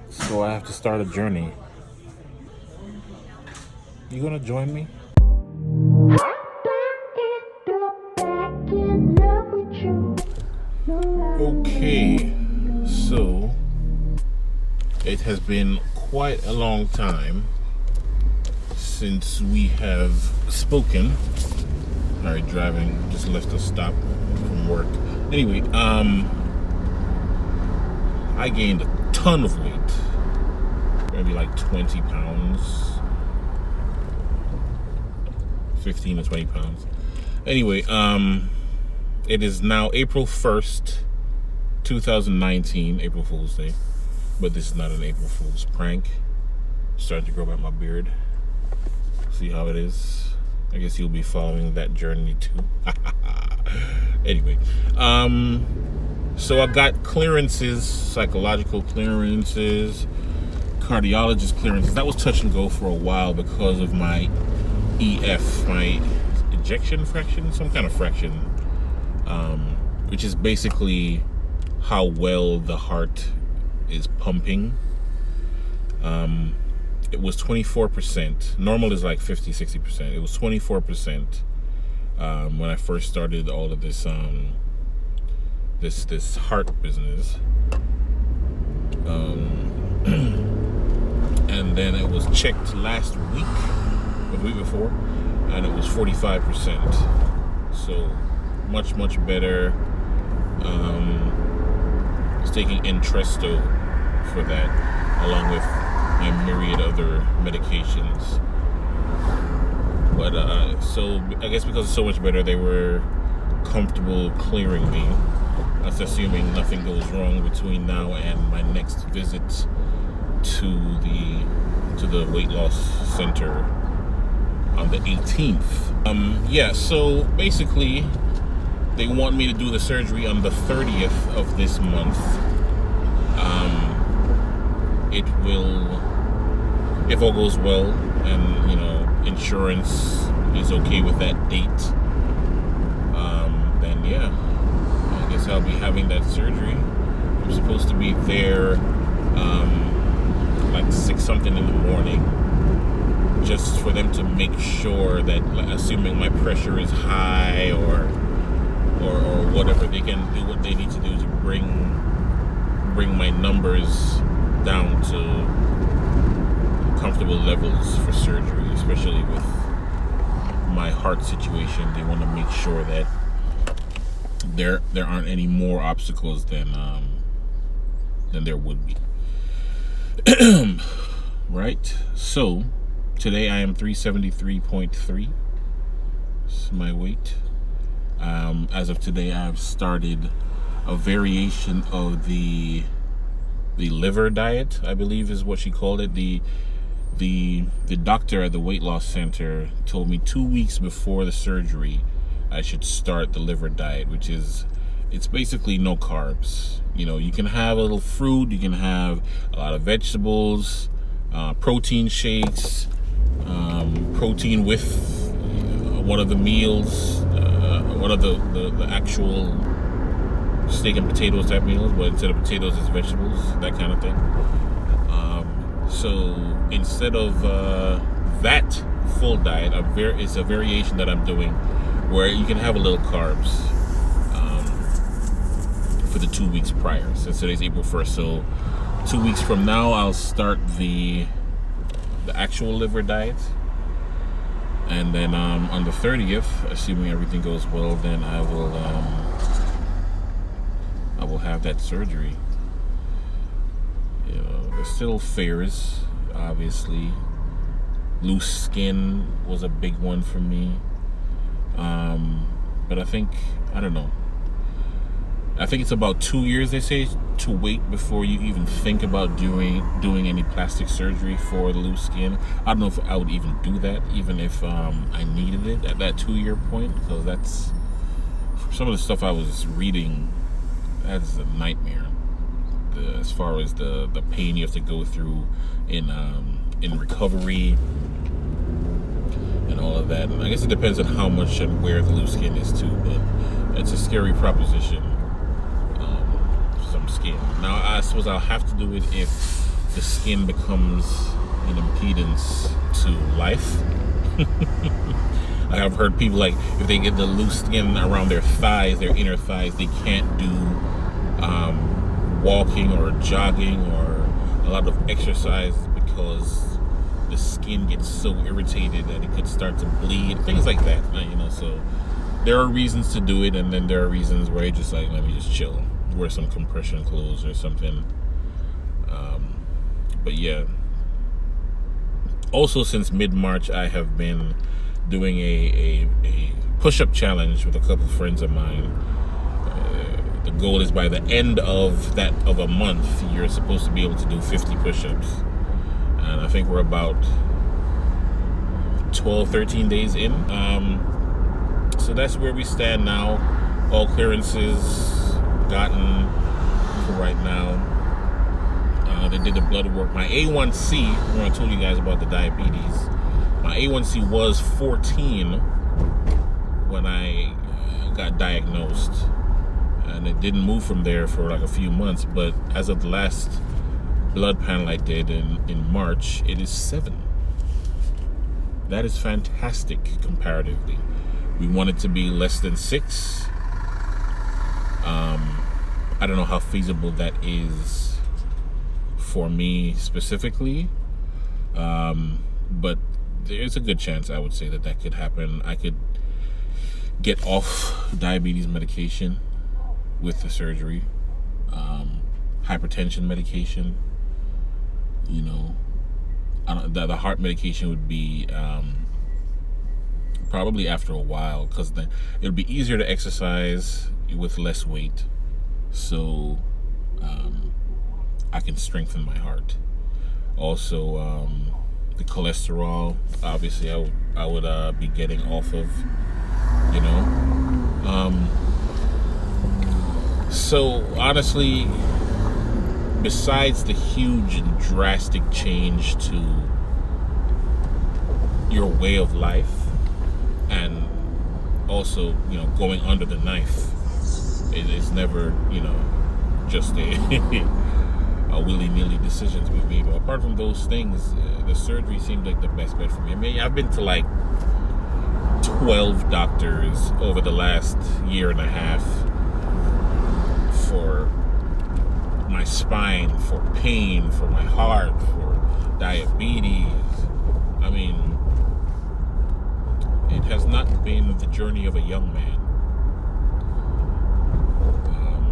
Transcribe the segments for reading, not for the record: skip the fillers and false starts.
So I have to start a journey. You gonna join me? Okay, so it has been quite a long time since we have spoken. Alright, driving, just left a stop from work. Anyway, I gained a ton of weight. Maybe like 20 pounds. 15 to 20 pounds. Anyway, it is now April 1st, 2019, April Fool's Day. But this is not an April Fool's prank. Starting to grow back my beard. See how it is. I guess you'll be following that journey too. Anyway, so I got clearances, psychological clearances, cardiologist clearances. That was touch and go for a while because of my EF, my ejection fraction, some kind of fraction, which is basically how well the heart is pumping. It was 24%. Normal is like 50, 60%. It was 24% when I first started all of this this heart business. And then it was checked last week, or the week before, and it was 45%. So much better. I was taking Entresto for that, along with my myriad other medications. But so I guess because it's so much better, they were comfortable clearing me. That's assuming nothing goes wrong between now and my next visit to the weight loss center on the 18th. Yeah, so basically they want me to do the surgery on the 30th of this month. It will, if all goes well, and insurance is okay with that date, then yeah, I guess I'll be having that surgery. I'm supposed to be there like 6 something in the morning, just for them to make sure that, assuming my pressure is high or whatever, they can do what they need to do to bring my numbers down to comfortable levels for surgery, especially with my heart situation. They want to make sure that there aren't any more obstacles than there would be. Right? So today I am 373.3. It's my weight. As of today, I've started a variation of the liver diet, I believe is what she called it. The doctor at the weight loss center told me 2 weeks before the surgery I should start the liver diet, which is, it's basically no carbs. You can have a little fruit, you can have a lot of vegetables, protein shakes, protein with one of the meals, one of the actual steak and potatoes type meals, but instead of potatoes it's vegetables, that kind of thing. So instead of that full diet, it's a variation that I'm doing where you can have a little carbs for the 2 weeks prior. Since today's April 1st, so 2 weeks from now I'll start the actual liver diet, and then on the 30th, assuming everything goes well, then I will have that surgery. There's still fears, obviously. Loose skin was a big one for me. But I think it's about 2 years, they say, to wait before you even think about doing any plastic surgery for the loose skin. I don't know if I would even do that, even if I needed it at that 2-year point, because that's some of the stuff I was reading. That's a nightmare. As far as the pain you have to go through in recovery and all of that. And I guess it depends on how much and where the loose skin is too, but it's a scary proposition. Some skin. Now I suppose I'll have to do it if the skin becomes an impedance to life. I've heard people, like, if they get the loose skin around their thighs, their inner thighs, they can't do walking or jogging or a lot of exercise because the skin gets so irritated that it could start to bleed, things like that, you know. So there are reasons to do it, and then there are reasons where you're just like, let me just chill, wear some compression clothes or something. But yeah, also since mid-March, I have been doing a push-up challenge with a couple of friends of mine. The goal is by the end of a month, you're supposed to be able to do 50 push-ups. And I think we're about 12, 13 days in. So that's where we stand now. All clearances gotten for right now. They did the blood work. My A1C, when I told you guys about the diabetes, my A1C was 14 when I got diagnosed, and it didn't move from there for like a few months. But as of the last blood panel I did in March, it is 7. That is fantastic comparatively. We want it to be less than 6. I don't know how feasible that is for me specifically, but there's a good chance, I would say, that could happen. I could get off diabetes medication with the surgery, hypertension medication, you know. The heart medication would be probably after a while, because then it would be easier to exercise with less weight, so I can strengthen my heart. Also, the cholesterol, obviously, I would be getting off of, you know. So honestly, besides the huge and drastic change to your way of life, and also, you know, going under the knife, it is never, you know, just a willy-nilly decision to be made. But apart from those things, the surgery seemed like the best bet for me. I mean, I've been to like 12 doctors over the last year and a half for my spine, for pain, for my heart, for diabetes. I mean, it has not been the journey of a young man.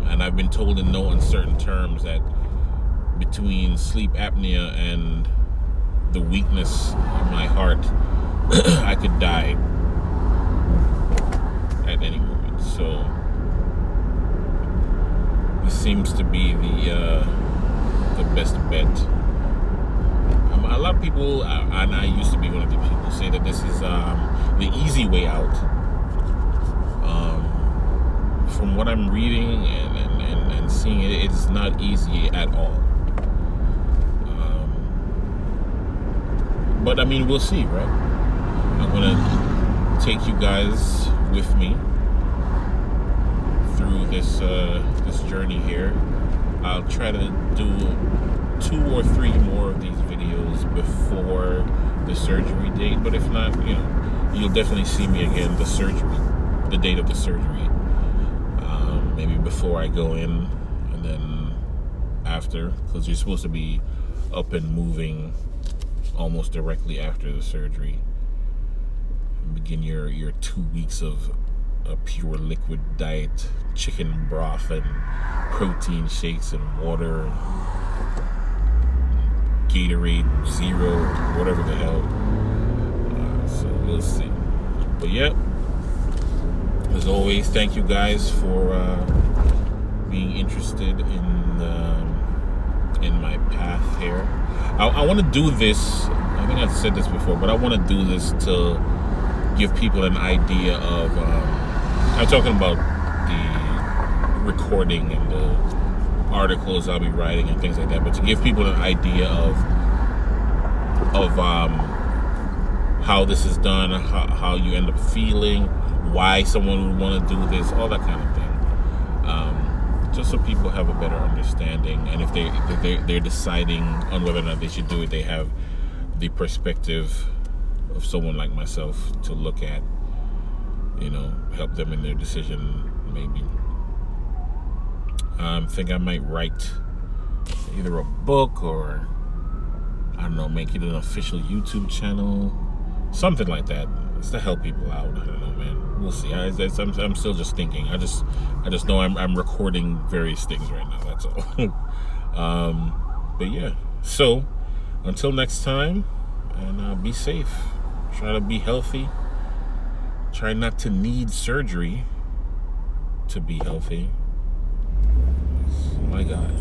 And I've been told in no uncertain terms that between sleep apnea and the weakness in my heart, I could die at any moment. So this seems to be the best bet. A lot of people, and I used to be one of the people, say that this is the easy way out. From what I'm reading and seeing, it's not easy at all. But I mean, we'll see, right? I'm gonna take you guys with me through this journey here. I'll try to do 2 or 3 more of these videos before the surgery date, but if not, you know, you'll definitely see me again, the date of the surgery. Maybe before I go in, and then after, because you're supposed to be up and moving almost directly after the surgery. Begin your 2 weeks of a pure liquid diet, chicken broth and protein shakes and water, and Gatorade Zero, whatever the hell. So we'll see. But yeah, as always, thank you guys for being interested in my path here. I want to do this. I think I've said this before, but I want to do this to give people an idea of. I'm talking about the recording and the articles I'll be writing and things like that, but to give people an idea of how this is done, how you end up feeling, why someone would want to do this, all that kind of thing. just so people have a better understanding, and if they're deciding on whether or not they should do it, they have the perspective of someone like myself to look at, help them in their decision. Maybe I think I might write either a book or, I don't know, make it an official YouTube channel, something like that. It's to help people out. I don't know, man. We'll see. I'm still just thinking. I just know I'm recording various things right now. That's all. But yeah. So until next time, and be safe. Try to be healthy. Try not to need surgery to be healthy. My God.